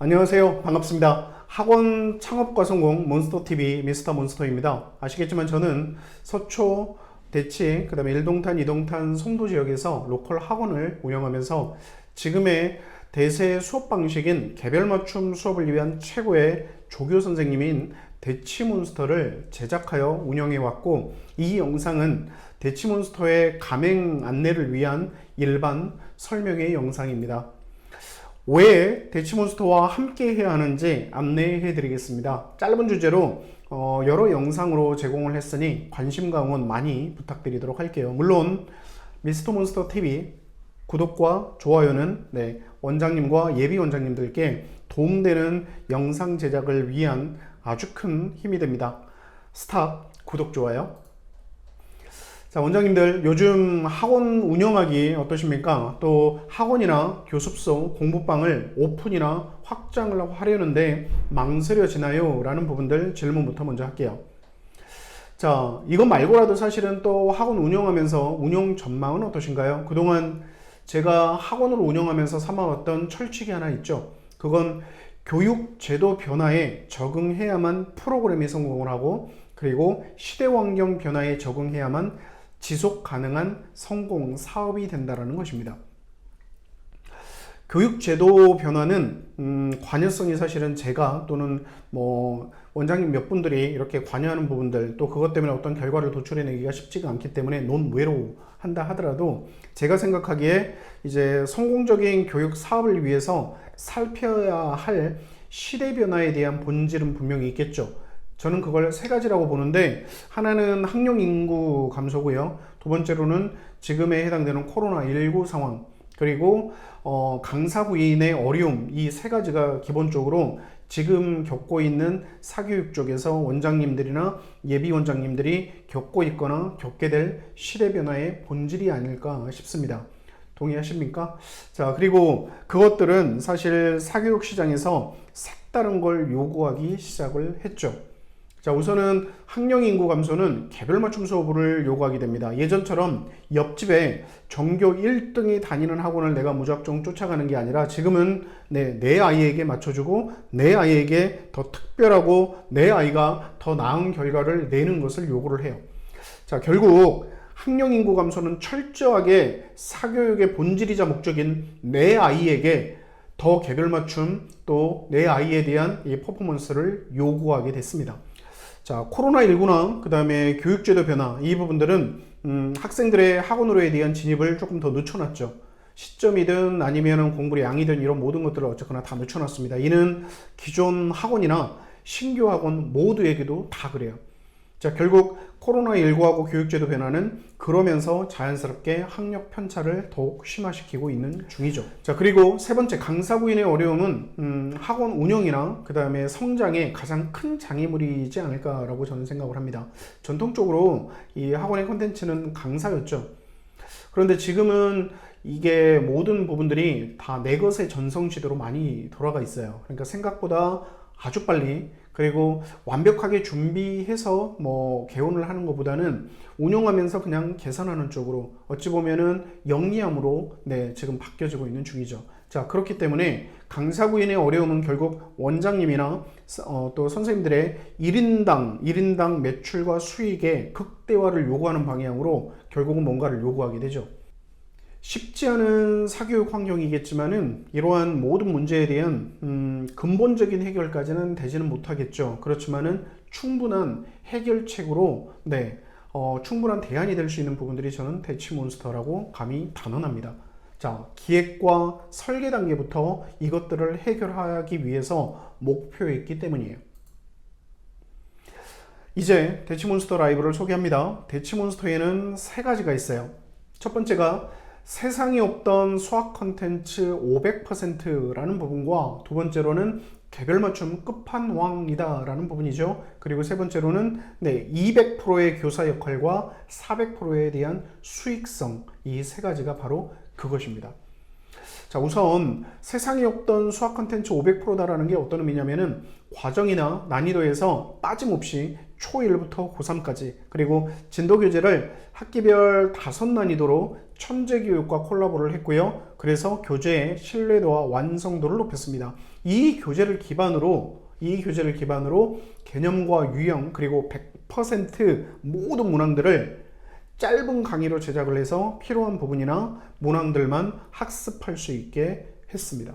안녕하세요. 반갑습니다. 학원 창업과 성공 몬스터TV 미스터 몬스터입니다. 아시겠지만 저는 서초, 대치, 그 다음에 1동탄, 2동탄 송도 지역에서 로컬 학원을 운영하면서 지금의 대세 수업 방식인 개별 맞춤 수업을 위한 최고의 조교 선생님인 대치몬스터를 제작하여 운영해 왔고, 이 영상은 대치몬스터의 가맹 안내를 위한 일반 설명의 영상입니다. 왜 대치몬스터와 함께 해야 하는지 안내해 드리겠습니다. 짧은 주제로 여러 영상으로 제공을 했으니 관심과 응원 많이 부탁드리도록 할게요. 물론 미스터 몬스터 TV 구독과 좋아요는 원장님과 예비 원장님들께 도움되는 영상 제작을 위한 아주 큰 힘이 됩니다. 스탑, 구독, 좋아요. 자, 원장님들 요즘 학원 운영하기 어떠십니까? 또 학원이나 교습소, 공부방을 오픈이나 확장을 하려는데 망설여지나요? 라는 부분들 질문부터 먼저 할게요. 자, 이것 말고라도 사실은 또 학원 운영하면서 운영 전망은 어떠신가요? 그동안 제가 학원을 운영하면서 삼아왔던 철칙이 하나 있죠. 그건 교육 제도 변화에 적응해야만 프로그램이 성공을 하고, 그리고 시대 환경 변화에 적응해야만 지속 가능한 성공 사업이 된다는 것입니다. 교육 제도 변화는 관여성이 사실은 제가 또는 원장님 몇 분들이 이렇게 관여하는 부분들, 또 그것 때문에 어떤 결과를 도출해내기가 쉽지가 않기 때문에 논외로 한다 하더라도, 제가 생각하기에 이제 성공적인 교육 사업을 위해서 살펴야 할 시대 변화에 대한 본질은 분명히 있겠죠. 저는 그걸 세 가지라고 보는데, 하나는 학령 인구 감소고요. 두 번째로는 지금에 해당되는 코로나19 상황, 그리고 강사 부인의 어려움, 이 세 가지가 기본적으로 지금 겪고 있는 사교육 쪽에서 원장님들이나 예비 원장님들이 겪고 있거나 겪게 될 시대 변화의 본질이 아닐까 싶습니다. 동의하십니까? 자, 그리고 그것들은 사실 사교육 시장에서 색다른 걸 요구하기 시작을 했죠. 자, 우선은 학령 인구 감소는 개별 맞춤 수업을 요구하게 됩니다. 예전처럼 옆집에 전교 1등이 다니는 학원을 내가 무작정 쫓아가는 게 아니라, 지금은 내 아이에게 맞춰주고 내 아이에게 더 특별하고 내 아이가 더 나은 결과를 내는 것을 요구를 해요. 자, 결국 학령 인구 감소는 철저하게 사교육의 본질이자 목적인 내 아이에게 더 개별 맞춤, 또 내 아이에 대한 이 퍼포먼스를 요구하게 됐습니다. 자, 코로나19나 그 다음에 교육제도 변화, 이 부분들은 학생들의 학원으로에 대한 진입을 조금 더 늦춰놨죠. 시점이든 아니면 공부의 양이든 이런 모든 것들을 어쨌거나 다 늦춰놨습니다. 이는 기존 학원이나 신규 학원 모두에게도 다 그래요. 자, 결국 코로나19하고 교육제도 변화는 그러면서 자연스럽게 학력 편차를 더욱 심화시키고 있는 중이죠. 자, 그리고 세 번째, 강사 부인의 어려움은 학원 운영이나 그 다음에 성장에 가장 큰 장애물이지 않을까라고 저는 생각을 합니다. 전통적으로 이 학원의 콘텐츠는 강사였죠. 그런데 지금은 이게 모든 부분들이 다 내 것의 전성시대로 많이 돌아가 있어요. 그러니까 생각보다 아주 빨리, 그리고 완벽하게 준비해서 개원을 하는 것보다는 운영하면서 그냥 개선하는 쪽으로, 어찌 보면은 영리함으로 지금 바뀌어지고 있는 중이죠. 자, 그렇기 때문에 강사 부인의 어려움은 결국 원장님이나 또 선생님들의 1인당 매출과 수익의 극대화를 요구하는 방향으로 결국은 뭔가를 요구하게 되죠. 쉽지 않은 사교육 환경이겠지만은 이러한 모든 문제에 대한 근본적인 해결까지는 되지는 못하겠죠. 그렇지만은 충분한 해결책으로 충분한 대안이 될 수 있는 부분들이 저는 대치몬스터라고 감히 단언합니다. 자, 기획과 설계 단계부터 이것들을 해결하기 위해서 목표했기 때문이에요. 이제 대치몬스터 라이브를 소개합니다. 대치몬스터에는 세 가지가 있어요. 첫 번째가 세상에 없던 수학 컨텐츠 500%라는 부분과, 두 번째로는 개별 맞춤 끝판왕이다 라는 부분이죠. 그리고 세 번째로는 200%의 교사 역할과 400%에 대한 수익성, 이 세 가지가 바로 그것입니다. 자, 우선 세상에 없던 수학 컨텐츠 500%다라는 게 어떤 의미냐면은 과정이나 난이도에서 빠짐없이 초1부터 고3까지, 그리고 진도 교재를 학기별 5난이도로 천재교육과 콜라보를 했고요. 그래서 교재의 신뢰도와 완성도를 높였습니다. 이 교재를 기반으로 개념과 유형 그리고 100% 모든 문항들을 짧은 강의로 제작을 해서 필요한 부분이나 문항들만 학습할 수 있게 했습니다.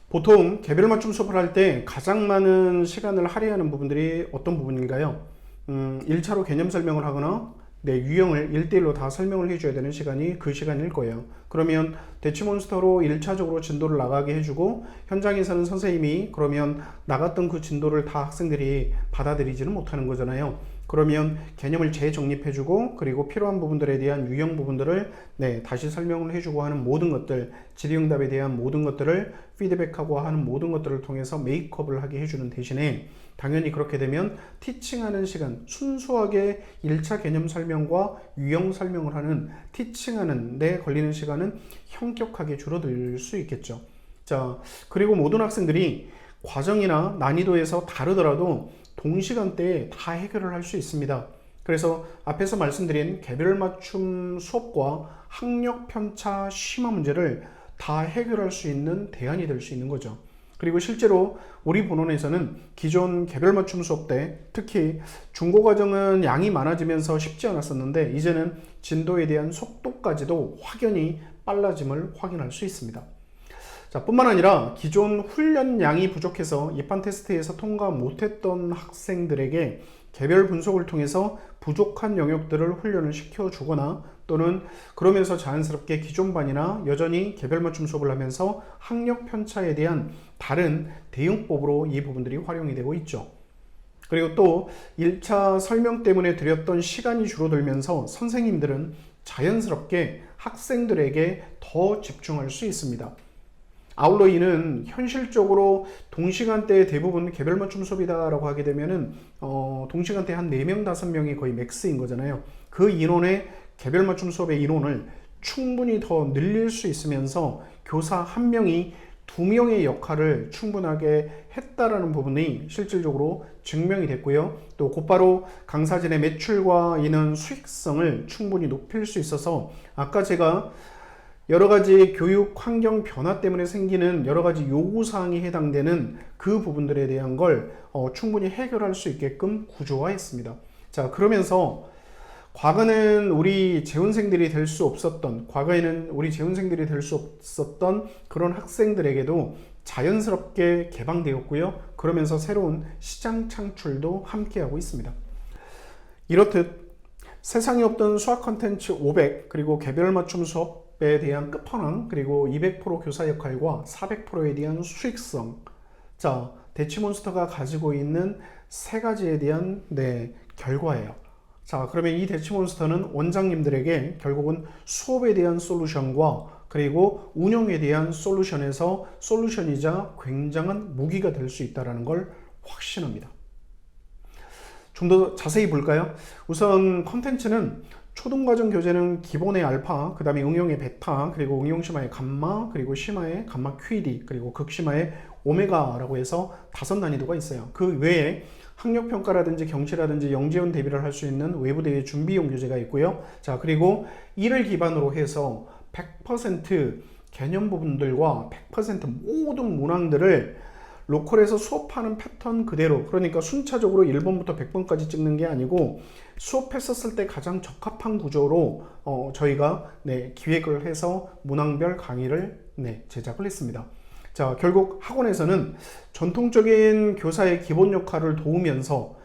보통 개별 맞춤 수업을 할 때 가장 많은 시간을 할애하는 부분들이 어떤 부분일까요? 1차로 개념 설명을 하거나 유형을 1대1로 다 설명을 해줘야 되는 시간이 그 시간일 거예요. 그러면 대치몬스터로 1차적으로 진도를 나가게 해주고 현장에서는 선생님이 그러면 나갔던 그 진도를 다 학생들이 받아들이지는 못하는 거잖아요. 그러면 개념을 재정립해주고 그리고 필요한 부분들에 대한 유형 부분들을 다시 설명을 해주고 하는 모든 것들, 질의응답에 대한 모든 것들을 피드백하고 하는 모든 것들을 통해서 메이크업을 하게 해주는 대신에 당연히 그렇게 되면 티칭하는 시간, 순수하게 1차 개념 설명과 유형 설명을 하는 티칭하는 데 걸리는 시간은 현격하게 줄어들 수 있겠죠. 자, 그리고 모든 학생들이 과정이나 난이도에서 다르더라도 동시간대에 다 해결을 할 수 있습니다. 그래서 앞에서 말씀드린 개별 맞춤 수업과 학력 편차 심화 문제를 다 해결할 수 있는 대안이 될 수 있는 거죠. 그리고 실제로 우리 본원에서는 기존 개별 맞춤 수업 때 특히 중고과정은 양이 많아지면서 쉽지 않았었는데 이제는 진도에 대한 속도까지도 확연히 빨라짐을 확인할 수 있습니다. 자, 뿐만 아니라 기존 훈련 양이 부족해서 입반 테스트에서 통과 못했던 학생들에게 개별 분석을 통해서 부족한 영역들을 훈련을 시켜주거나 또는 그러면서 자연스럽게 기존 반이나 여전히 개별 맞춤 수업을 하면서 학력 편차에 대한 다른 대응법으로 이 부분들이 활용이 되고 있죠. 그리고 또 1차 설명 때문에 들였던 시간이 줄어들면서 선생님들은 자연스럽게 학생들에게 더 집중할 수 있습니다. 아울러 이는 현실적으로 동시간대에 대부분 개별 맞춤 수업이다라고 하게 되면은 동시간대에 한 4명, 5명이 거의 맥스인 거잖아요. 그 인원의 개별 맞춤 수업의 인원을 충분히 더 늘릴 수 있으면서 교사 1명이 2명의 역할을 충분하게 했다라는 부분이 실질적으로 증명이 됐고요. 또 곧바로 강사진의 매출과 인원 수익성을 충분히 높일 수 있어서 아까 제가 여러 가지 교육 환경 변화 때문에 생기는 여러 가지 요구사항이 해당되는 그 부분들에 대한 걸 충분히 해결할 수 있게끔 구조화했습니다. 자, 그러면서 과거에는 우리 재훈생들이 될 수 없었던 그런 학생들에게도 자연스럽게 개방되었고요. 그러면서 새로운 시장 창출도 함께하고 있습니다. 이렇듯 세상에 없던 수학 컨텐츠 500 그리고 개별 맞춤 수업에 대한 끝판왕 그리고 200% 교사 역할과 400%에 대한 수익성, 자, 대치몬스터가 가지고 있는 세 가지에 대한 결과예요. 자, 그러면 이 대치몬스터는 원장님들에게 결국은 수업에 대한 솔루션과 그리고 운영에 대한 솔루션에서 솔루션이자 굉장한 무기가 될 수 있다는 걸 확신합니다. 좀 더 자세히 볼까요? 우선 컨텐츠는 초등과정 교재는 기본의 알파, 그 다음에 응용의 베타, 그리고 응용심화의 감마, 그리고 심화의 감마 QED, 그리고 극심화의 오메가라고 해서 5난이도가 있어요. 그 외에 학력평가라든지 경시라든지 영재원 대비를 할 수 있는 외부 대회 준비용 교재가 있고요. 자, 그리고 이를 기반으로 해서 100% 개념 부분들과 100% 모든 문항들을 로컬에서 수업하는 패턴 그대로, 그러니까 순차적으로 1번부터 100번까지 찍는 게 아니고 수업했었을 때 가장 적합한 구조로 저희가 기획을 해서 문항별 강의를 제작을 했습니다. 자, 결국 학원에서는 전통적인 교사의 기본 역할을 도우면서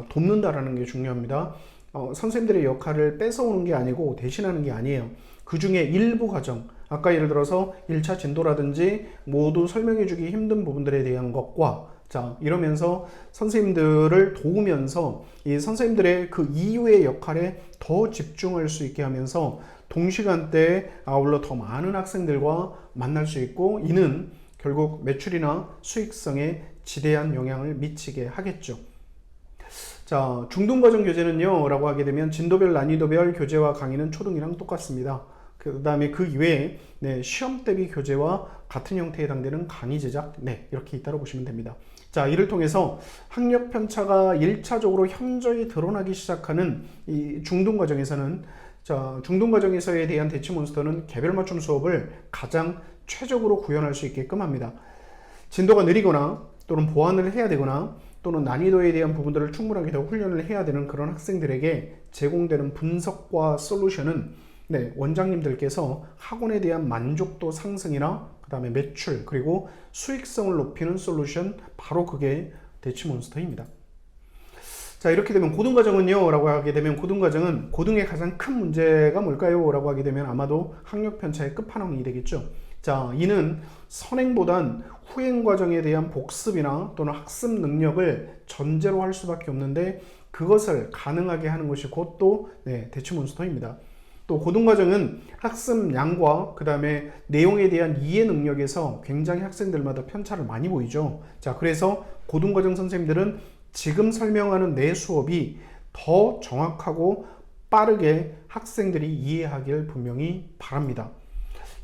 돕는다라는 게 중요합니다. 선생님들의 역할을 뺏어오는 게 아니고 대신하는 게 아니에요. 그 중에 일부 과정, 아까 예를 들어서 1차 진도라든지 모두 설명해주기 힘든 부분들에 대한 것과 이러면서 선생님들을 도우면서 이 선생님들의 그 이후의 역할에 더 집중할 수 있게 하면서 동시간대에 아울러 더 많은 학생들과 만날 수 있고 이는 결국 매출이나 수익성에 지대한 영향을 미치게 하겠죠. 자, 중등과정 교재는요 라고 하게 되면 진도별 난이도별 교재와 강의는 초등이랑 똑같습니다. 그 다음에 그 이외에 시험 대비 교재와 같은 형태에 해당되는 강의 제작 이렇게 있다고 보시면 됩니다. 자, 이를 통해서 학력 편차가 1차적으로 현저히 드러나기 시작하는 이 중등과정에서는 중등과정에서에 대한 대치몬스터는 개별 맞춤 수업을 가장 최적으로 구현할 수 있게끔 합니다. 진도가 느리거나 또는 보완을 해야 되거나 또는 난이도에 대한 부분들을 충분하게 더 훈련을 해야 되는 그런 학생들에게 제공되는 분석과 솔루션은 원장님들께서 학원에 대한 만족도 상승이나 그 다음에 매출 그리고 수익성을 높이는 솔루션, 바로 그게 대치몬스터입니다. 자, 이렇게 되면 고등과정은요 라고 하게 되면, 고등과정은 고등의 가장 큰 문제가 뭘까요? 라고 하게 되면 아마도 학력편차의 끝판왕이 되겠죠. 자, 이는 선행보단 후행 과정에 대한 복습이나 또는 학습 능력을 전제로 할 수밖에 없는데, 그것을 가능하게 하는 것이 곧 또 대치몬스터입니다. 또 고등과정은 학습량과 그 다음에 내용에 대한 이해 능력에서 굉장히 학생들마다 편차를 많이 보이죠. 자, 그래서 고등과정 선생님들은 지금 설명하는 내 수업이 더 정확하고 빠르게 학생들이 이해하길 분명히 바랍니다.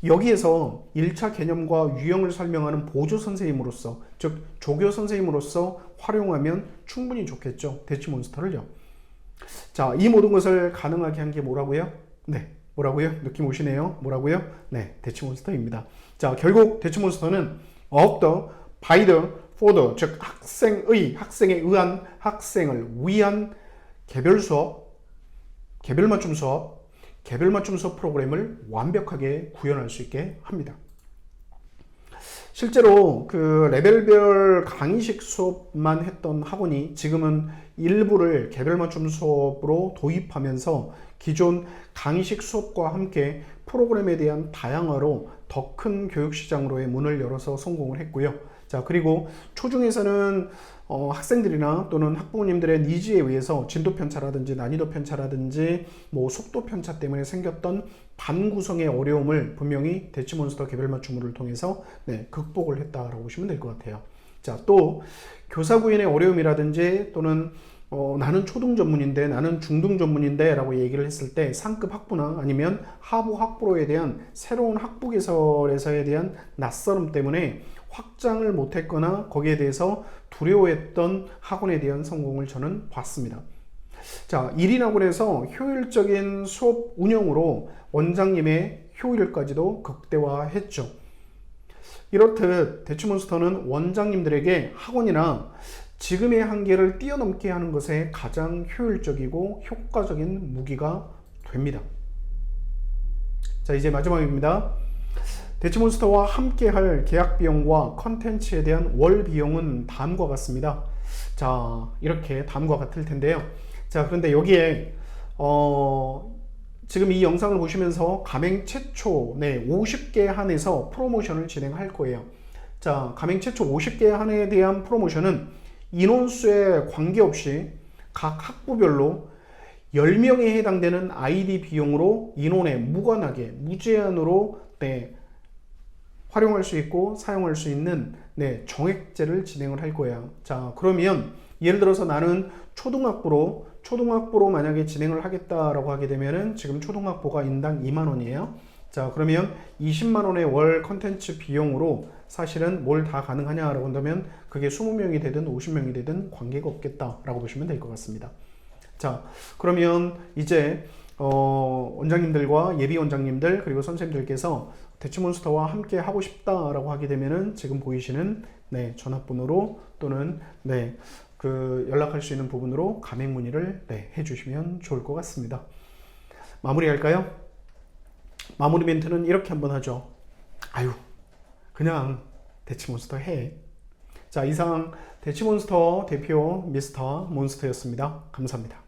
여기에서 1차 개념과 유형을 설명하는 보조 선생님으로서, 즉 조교 선생님으로서 활용하면 충분히 좋겠죠. 대치몬스터를요. 자, 이 모든 것을 가능하게 한 게 뭐라고요? 뭐라고요? 느낌 오시네요. 뭐라고요? 대치몬스터입니다. 자, 결국 대치몬스터는 of the, by the, for the, 즉 학생에 의한, 학생을 위한 개별 수업, 개별 맞춤 수업, 개별 맞춤 수업 프로그램을 완벽하게 구현할 수 있게 합니다. 실제로 그 레벨별 강의식 수업만 했던 학원이 지금은 일부를 개별 맞춤 수업으로 도입하면서 기존 강의식 수업과 함께 프로그램에 대한 다양화로 더 큰 교육시장으로의 문을 열어서 성공을 했고요. 자, 그리고 초중에서는 학생들이나 또는 학부모님들의 니즈에 의해서 진도 편차라든지 난이도 편차라든지 속도 편차 때문에 생겼던 반 구성의 어려움을 분명히 대치몬스터 개별 맞춤을 통해서 극복을 했다라고 보시면 될 것 같아요. 자, 또 교사 구인의 어려움이라든지 또는 나는 초등 전문인데, 나는 중등 전문인데 라고 얘기를 했을 때 상급 학부나 아니면 하부 학부로에 대한 새로운 학부 개설에서에 대한 낯설음 때문에 확장을 못했거나 거기에 대해서 두려워했던 학원에 대한 성공을 저는 봤습니다. 자, 1인 학원에서 효율적인 수업 운영으로 원장님의 효율까지도 극대화했죠. 이렇듯 대치몬스터는 원장님들에게 학원이나 지금의 한계를 뛰어넘게 하는 것에 가장 효율적이고 효과적인 무기가 됩니다. 자, 이제 마지막입니다. 대치몬스터와 함께 할 계약 비용과 컨텐츠에 대한 월 비용은 다음과 같습니다. 자, 이렇게 다음과 같을 텐데요. 자, 그런데 여기에 지금 이 영상을 보시면서 가맹 최초 50개 한해서 프로모션을 진행할 거예요. 자, 가맹 최초 50개 한해에 대한 프로모션은 인원수에 관계없이 각 학부별로 10명에 해당되는 아이디 비용으로 인원에 무관하게 무제한으로 활용할 수 있고 사용할 수 있는 정액제를 진행을 할 거예요. 자, 그러면 예를 들어서 나는 초등학부로 만약에 진행을 하겠다라고 하게 되면은 지금 초등학부가 인당 2만 원이에요. 자, 그러면 20만 원의 월 컨텐츠 비용으로 사실은 뭘 다 가능하냐라고 한다면 그게 20명이 되든 50명이 되든 관계가 없겠다라고 보시면 될 것 같습니다. 자, 그러면 이제 원장님들과 예비 원장님들 그리고 선생님들께서 대치몬스터와 함께 하고 싶다라고 하게 되면은 지금 보이시는 전화번호로 또는 연락할 수 있는 부분으로 가맹 문의를 해주시면 좋을 것 같습니다. 마무리할까요? 마무리 멘트는 이렇게 한번 하죠. 그냥 대치몬스터 해. 자, 이상 대치몬스터 대표 미스터 몬스터였습니다. 감사합니다.